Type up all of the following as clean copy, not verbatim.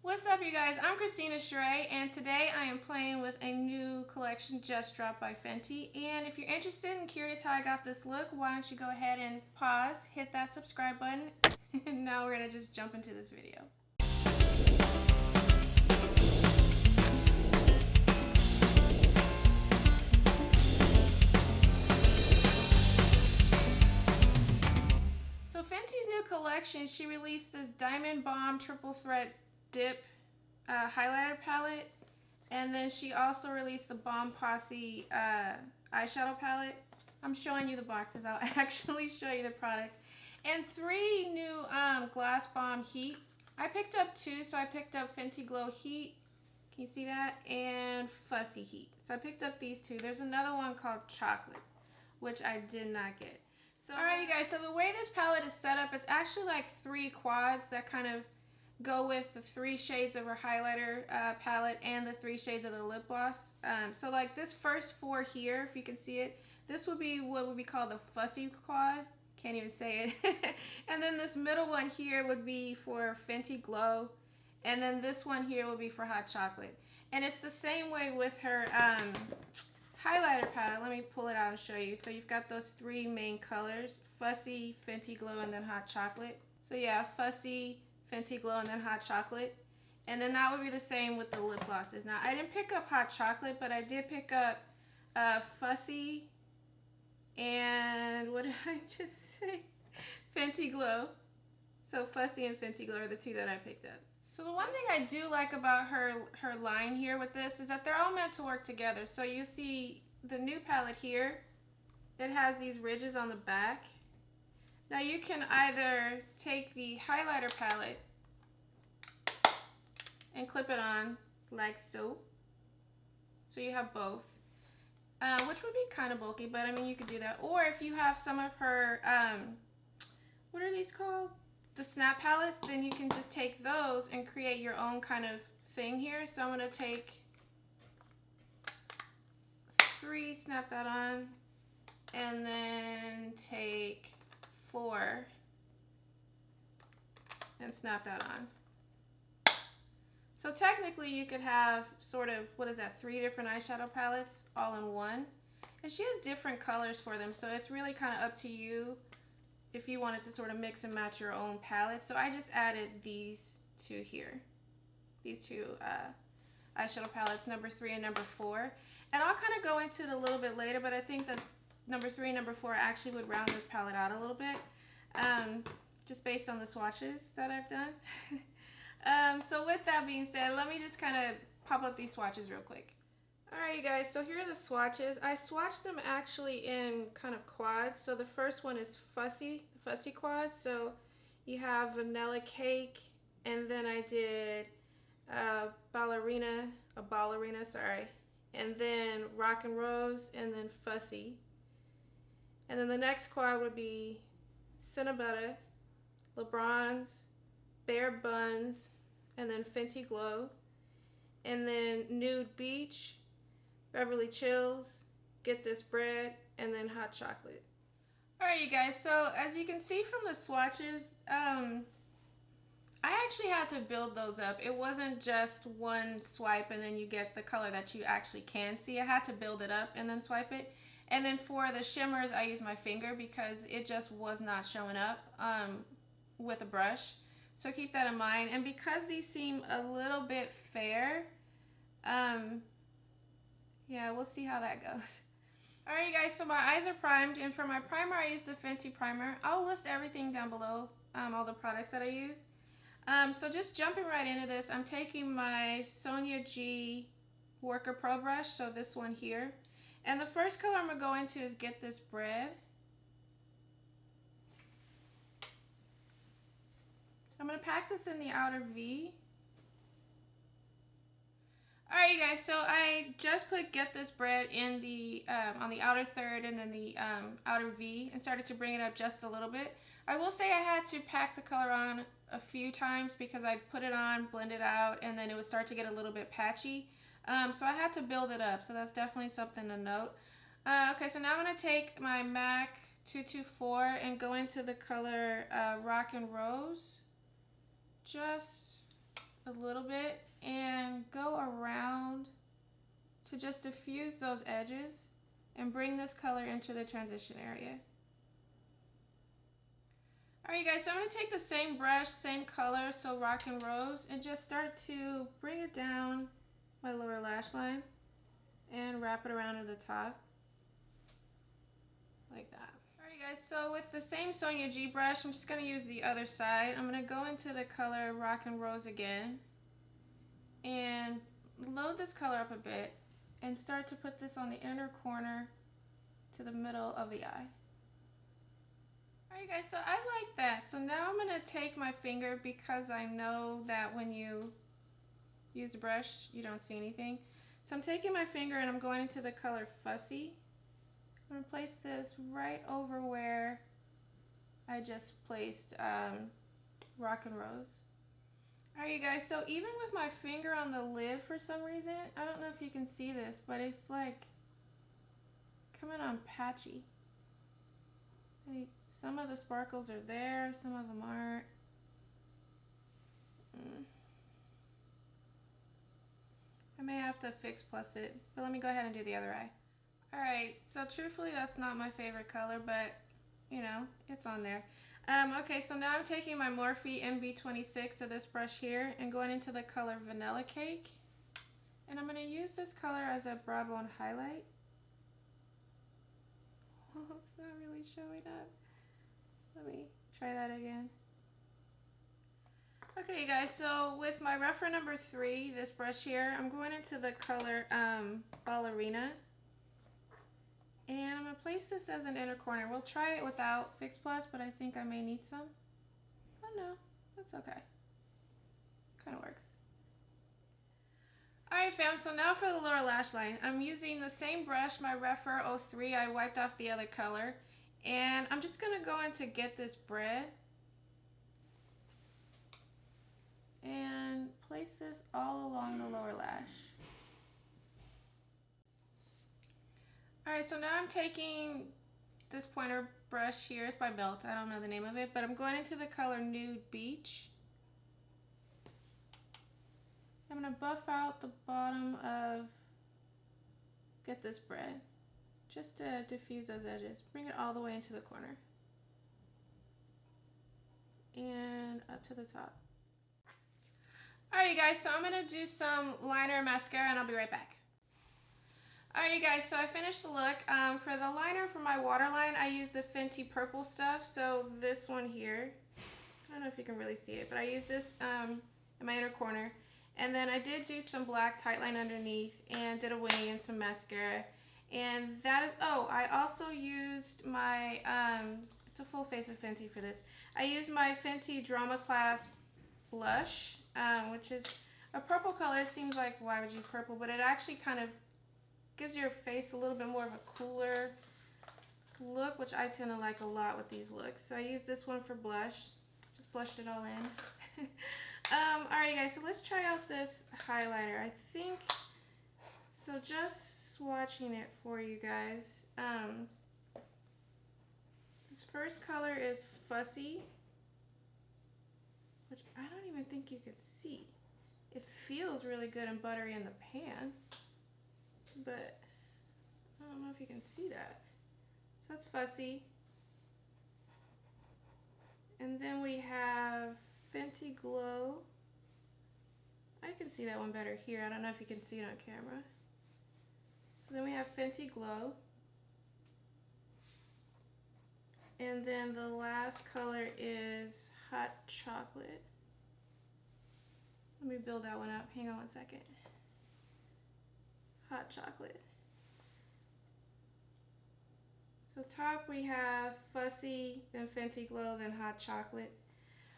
What's up, you guys? I'm Christina Sheree, and today I am playing with a new collection just dropped by Fenty. And if you're interested and curious how I got this look, why don't you go ahead and pause, hit that subscribe button, and now we're gonna just jump into this video. So Fenty's new collection, she released this Diamond Bomb Triple Threat Dip highlighter palette, and then she also released the Bomb Posse eyeshadow palette. I'm showing you the boxes. I'll actually show you the product. And 3 new Gloss Bomb Heat. I picked up 2, so I picked up Fenty Glow Heat. Can you see that? And Fussy Heat. So I picked up these 2. There's another one called Chocolate, which I did not get. So alright, you guys, so the way this palette is set up, it's actually like 3 quads that kind of go with the 3 shades of her highlighter palette and the 3 shades of the lip gloss. So like this first 4 here, if you can see it, this would be what would be called the Fussy quad. Can't even say it. And then this middle one here would be for Fenty Glow. And then this one here would be for Hot Chocolate. And it's the same way with her highlighter palette. Let me pull it out and show you. So you've got those 3 main colors, Fussy, Fenty Glow, and then Hot Chocolate. So yeah, Fussy, Fenty Glow, and then Hot Chocolate. And then that would be the same with the lip glosses. Now, I didn't pick up Hot Chocolate, but I did pick up Fussy and what did I just say? Fenty Glow. So Fussy and Fenty Glow are the 2 that I picked up. So the one thing I do like about her line here with this is that they're all meant to work together. So you see the new palette here, it has these ridges on the back. Now you can either take the highlighter palette and clip it on like so. So you have both, which would be kind of bulky, but I mean you could do that. Or if you have some of her, what are these called? The snap palettes, then you can just take those and create your own kind of thing here. So I'm going to take 3, snap that on, and then take 4 and snap that on. So technically you could have sort of, what is that, 3 different eyeshadow palettes all in one. And she has different colors for them, so it's really kind of up to you if you wanted to sort of mix and match your own palette. So I just added these 2 here. These 2 eyeshadow palettes, number 3 and number 4. And I'll kind of go into it a little bit later, but I think that number 3 and number 4 actually would round this palette out a little bit, just based on the swatches that I've done. So with that being said, let me just kind of pop up these swatches real quick. Alright, you guys, so here are the swatches. I swatched them actually in kind of quads. So the first one is Fussy, the Fussy quad. So you have Vanilla Cake, and then I did ballerina, and then Rock and Rose, and then Fussy. And then the next quad would be Cinnabutta, LeBron's, Bare Buns, and then Fenty Glow. And then Nude Beach, Beverly Chills, Get This Bread, and then Hot Chocolate. Alright, you guys, so as you can see from the swatches, I actually had to build those up. It wasn't just one swipe and then you get the color that you actually can see. I had to build it up and then swipe it. And then for the shimmers, I used my finger because it just was not showing up with a brush. So keep that in mind. And because these seem a little bit fair, yeah, we'll see how that goes. Alright, you guys, so my eyes are primed, and for my primer, I used the Fenty primer. I'll list everything down below, all the products that I use. So just jumping right into this, I'm taking my Sonia G Worker Pro brush, so this one here. And the first color I'm going to go into is Get This Bread. I'm going to pack this in the outer V. Alright, you guys, so I just put Get This Bread in the on the outer third and then the outer V and started to bring it up just a little bit. I will say I had to pack the color on a few times because I'd put it on, blend it out, and then it would start to get a little bit patchy. So I had to build it up, so that's definitely something to note. Okay, so now I'm going to take my MAC 224 and go into the color Rock and Rose. Just a little bit and go around to just diffuse those edges and bring this color into the transition area. Alright guys, so I'm going to take the same brush, same color, so Rock and Rose, and just start to bring it down my lower lash line and wrap it around to the top. Like that. Alright guys, so with the same Sonia G brush, I'm just going to use the other side. I'm going to go into the color Rock and Rose again and load this color up a bit and start to put this on the inner corner to the middle of the eye. Alright guys, so I like that. So now I'm going to take my finger, because I know that when you use the brush you don't see anything. So I'm taking my finger and I'm going into the color Fussy. I'm going to place this right over where I just placed Rock and Rose. Alright you guys, so even with my finger on the lid, for some reason, I don't know if you can see this, but it's like coming on patchy. Like, some of the sparkles are there, some of them aren't. I may have to fix plus it, but let me go ahead and do the other eye. Alright, so truthfully that's not my favorite color, but you know, it's on there. Okay, so now I'm taking my Morphe MB26, so this brush here, and going into the color Vanilla Cake. And I'm going to use this color as a brow bone highlight. Oh, it's not really showing up. Let me try that again. Okay, you guys, so with my reference number 3, this brush here, I'm going into the color Ballerina. And I'm going to place this as an inner corner. We'll try it without Fix Plus, but I think I may need some. Oh no, that's okay. Kind of works. Alright fam, so now for the lower lash line. I'm using the same brush, my Refer 03. I wiped off the other color. And I'm just going to go in to Get This Bread. And place this all along the lower lash. Alright, so now I'm taking this pointer brush here. It's by Belt. I don't know the name of it, but I'm going into the color Nude Beach. I'm going to buff out the bottom of Get This Bread, just to diffuse those edges. Bring it all the way into the corner. And up to the top. Alright you guys, so I'm going to do some liner and mascara and I'll be right back. Alright you guys, so I finished the look. For the liner for my waterline, I used the Fenty purple stuff. So this one here, I don't know if you can really see it, but I used this in my inner corner. And then I did do some black tightline underneath and did a wing and some mascara. And that is, oh, I also used my, it's a full face of Fenty for this. I used my Fenty Drama Class blush, which is a purple color. It seems like, why would you use purple? But it actually kind of gives your face a little bit more of a cooler look, which I tend to like a lot with these looks. So I used this one for blush. Just blushed it all in. Alright guys, so let's try out this highlighter. I think, so just swatching it for you guys. This first color is Fussy, which I don't even think you could see. It feels really good and buttery in the pan, but I don't know if you can see that. So that's Fussy. And then we have Fenty Glow. I can see that one better here. I don't know if you can see it on camera. So then we have Fenty Glow. And then the last color is Hot Chocolate. Let me build that one up. Hang on one second. Hot Chocolate. So top we have Fussy, then Fenty Glow, then Hot Chocolate.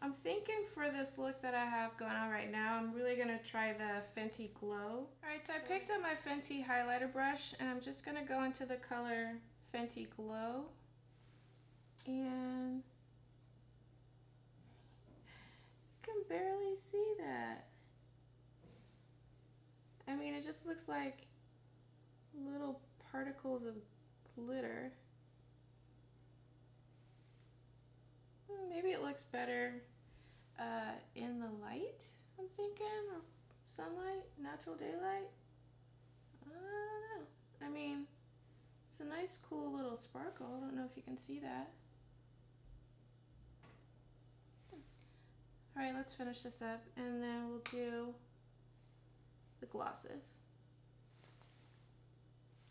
I'm thinking for this look that I have going on right now, I'm really going to try the Fenty Glow. Alright, so I picked up my Fenty highlighter brush and I'm just going to go into the color Fenty Glow. And you can barely see that. I mean, it just looks like little particles of glitter. Maybe it looks better in the light. I'm thinking, or sunlight, natural daylight. I don't know. I mean, it's a nice, cool little sparkle. I don't know if you can see that. All right, let's finish this up, and then we'll do the glosses.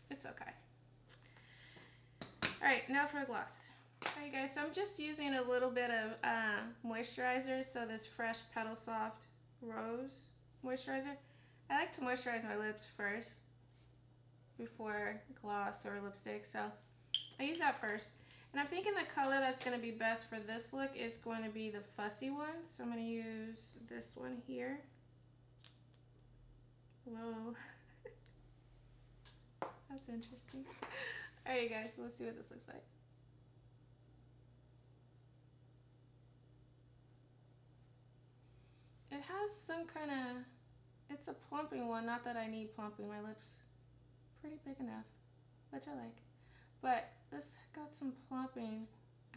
It's okay. All right, now for the gloss. All right, guys, so I'm just using a little bit of moisturizer. So this Fresh Petal Soft Rose moisturizer. I like to moisturize my lips first before gloss or lipstick. So I use that first. And I'm thinking the color that's going to be best for this look is going to be the fussy one. So I'm going to use this one here. Whoa. That's interesting. All right, guys, so let's see what this looks like. It has some kind of, it's a plumping one. Not that I need plumping. My lips pretty big enough, which I like. But this got some plumping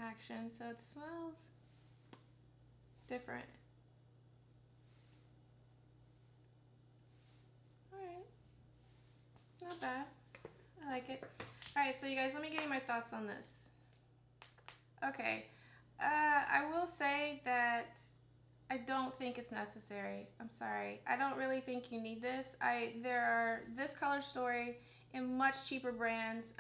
action, so it smells different. All right, not bad. I like it. All right, so you guys, let me give you my thoughts on this. Okay, I will say that I don't think it's necessary. I'm sorry. I don't really think you need this. There are this color story in much cheaper brands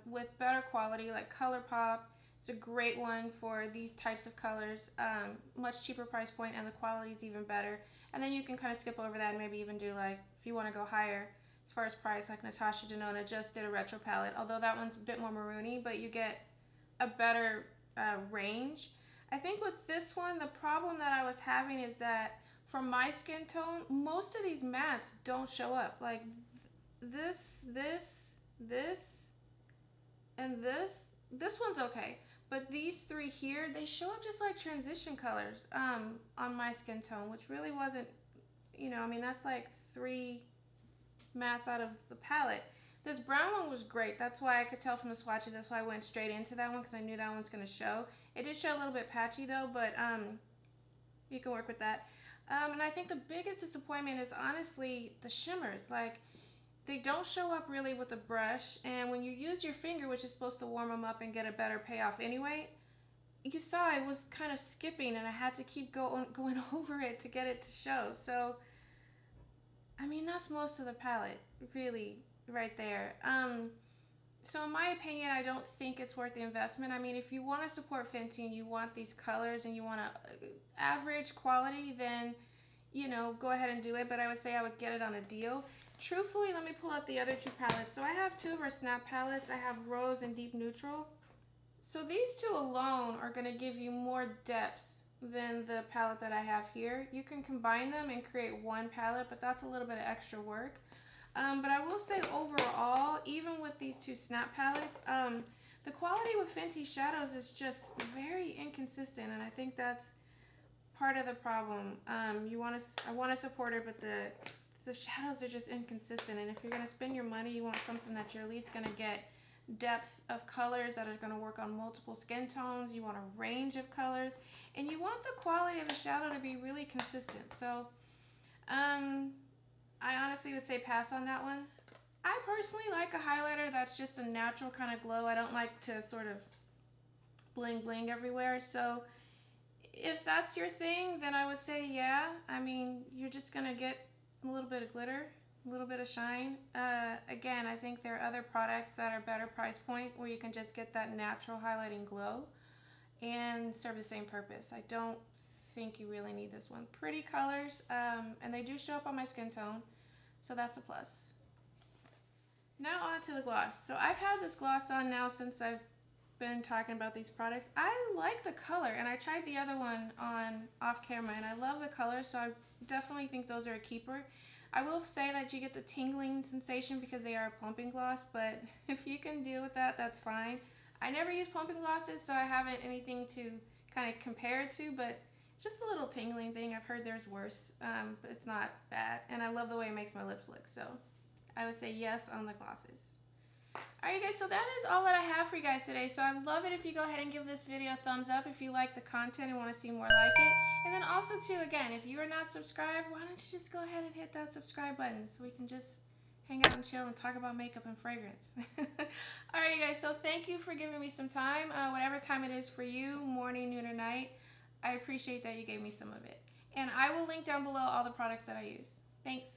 with better quality, like ColourPop. It's a great one for these types of colors. Much cheaper price point, and the quality is even better. And then you can kind of skip over that and maybe even do, like, if you want to go higher as far as price, like Natasha Denona just did a retro palette. Although that one's a bit more maroony, but you get a better range. I think with this one, the problem that I was having is that for my skin tone, most of these mattes don't show up. Like this, and this. This one's okay. But these three here, they show up just like transition colors on my skin tone, which really wasn't, you know, I mean, that's like 3 mattes out of the palette. This brown one was great. That's why I could tell from the swatches. That's why I went straight into that one, because I knew that one's going to show. It did show a little bit patchy though, but you can work with that. And I think the biggest disappointment is honestly the shimmers. Like, they don't show up really with a brush, and when you use your finger, which is supposed to warm them up and get a better payoff anyway, you saw I was kind of skipping, and I had to keep going over it to get it to show. So, I mean, that's most of the palette, really, right there. So in my opinion, I don't think it's worth the investment. I mean, if you want to support Fenty and you want these colors and you want a average quality, then, you know, go ahead and do it. But I would say I would get it on a deal. Truthfully, let me pull out the other 2 palettes. So I have 2 of her Snap palettes. I have Rose and Deep Neutral. So these 2 alone are going to give you more depth than the palette that I have here. You can combine them and create one palette, but that's a little bit of extra work. But I will say overall, even with these 2 Snap palettes, the quality with Fenty shadows is just very inconsistent, and I think that's part of the problem. I want to support her, but the shadows are just inconsistent, and if you're going to spend your money, you want something that you're at least going to get depth of colors that are going to work on multiple skin tones. You want a range of colors, and you want the quality of the shadow to be really consistent. So, I honestly would say pass on that one. I personally like a highlighter that's just a natural kind of glow. I don't like to sort of bling bling everywhere. So if that's your thing, then I would say, yeah. I mean, you're just going to get a little bit of glitter, a little bit of shine. Again, I think there are other products that are better price point where you can just get that natural highlighting glow and serve the same purpose. I don't think you really need this one. Pretty colors, and they do show up on my skin tone, so that's a plus. Now on to the gloss. So I've had this gloss on now since I've been talking about these products. I like the color, and I tried the other one on off camera, and I love the color, so I definitely think those are a keeper. I will say that you get the tingling sensation because they are a plumping gloss, but if you can deal with that, that's fine. I never use plumping glosses, so I haven't anything to kind of compare it to, but just a little tingling thing. I've heard there's worse, but it's not bad. And I love the way it makes my lips look. So I would say yes on the glosses. Alright, you guys, so that is all that I have for you guys today. So I'd love it if you go ahead and give this video a thumbs up if you like the content and want to see more like it. And then also, too, again, if you are not subscribed, why don't you just go ahead and hit that subscribe button so we can just hang out and chill and talk about makeup and fragrance. Alright, you guys, so thank you for giving me some time, whatever time it is for you, morning, noon, or night. I appreciate that you gave me some of it. And I will link down below all the products that I use. Thanks.